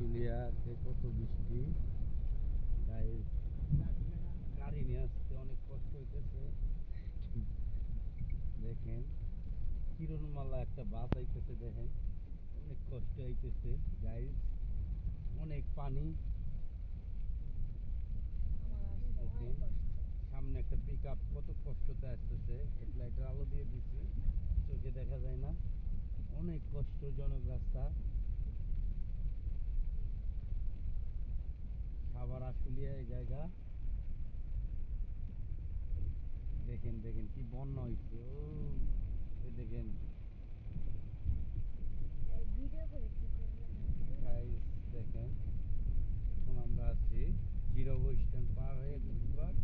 আশুলিয়াতে কত বৃষ্টি, তাই গাড়ি নিয়ে আসতে অনেক কষ্ট হইতেছে। দেখেন কিরণমালা একটা বাস আইতেছে, দেখেন অনেক কষ্ট হইতেছে গাইস, অনেক পানি। দেখেন সামনে একটা পিক আপ কত কষ্টতে আসতেছে, হেডলাইটের আলো দিয়ে দিচ্ছি, চোখে দেখা যায় না, অনেক কষ্টজনক রাস্তা। আবার আশুলিয়া এই জায়গা, দেখেন দেখেন কি বন্যা হয়েছে, ও দেখেন গাইস, দেখেন এখন আমরা আছি জিরো স্ট্যান্ড পার হয়ে ঘুরবার।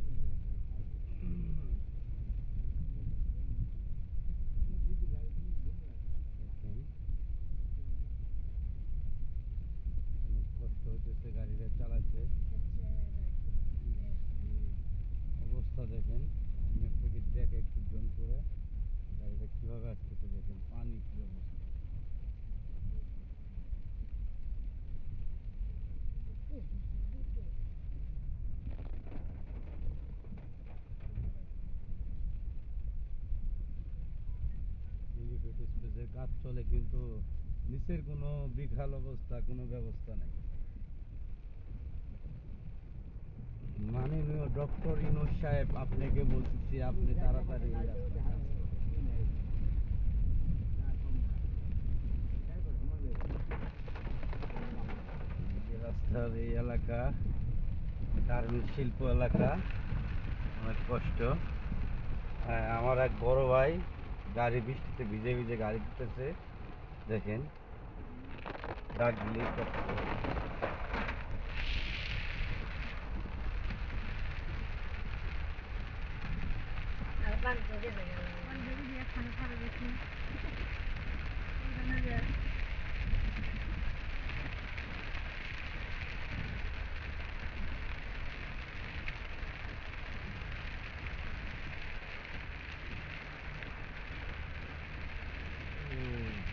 দেখেন অনেক কষ্ট হইতেছে গাড়িটা চালাতে, অবস্থা দেখেন, আমি আপনাকে দেখে একটু জোন করে গাড়িটা কিভাবে আসতেছে, দেখেন পানি কি অবস্থা। এলিভেটেড স্পেসের কাজ চলে কিন্তু নিচের কোনো বিশাল অবস্থা, কোনো ব্যবস্থা নেই। মাননীয় ডক্টর ইউনূস সাহেব, আপনাকে বলতেছি আপনি তাড়াতাড়ি এই রাস্তার কাজ করুন। এই রাস্তার এই এলাকা গার্মেন্টস শিল্প এলাকা, অনেক কষ্ট। আমার এক বড় ভাই গাড়ি বৃষ্টিতে ভিজে ভিজে গাড়ি দিতেছে, দেখেন ডাক দিলেই কষ্ট।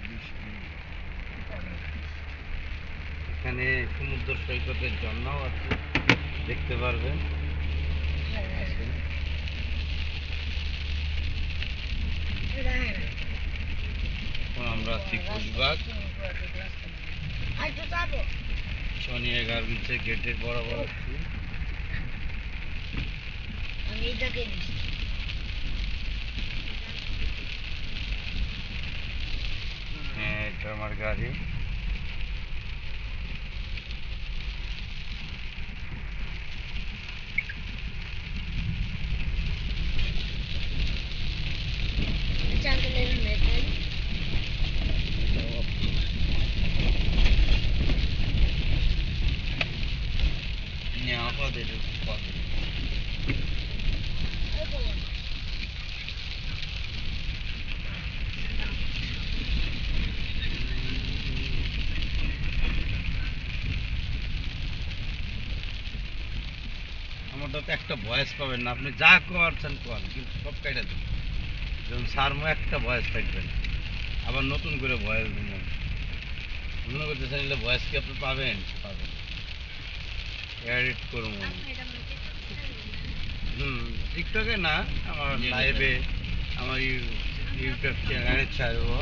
বৃষ্টি, এখানে সমুদ্র সৈকতের ঝর্ণাও আছে, দেখতে পারবেন। আসেন। এখন আমরা আছি কুচবাগ, সোনিয়া গার্মেন্টসের গেটের বরাবর আছি। হ্যাঁ, এটা আমার গাড়ি। আমারটা তো একটা ভয়েস পাবেন না, আপনি যা করছেন কর, কিন্তু সব কাইটা দেবেন, যেমন সারমো একটা ভয়েস থাকবে না, আবার নতুন করে ভয়েস দেবেন। মনে করতে চাইলে ভয়েস কি আপনি পাবেন? পাবেন, এডিট করুন। টিকটকে না, আমার লাইভে, আমার ইউটিউব চ্যানেলে ছাড়বো।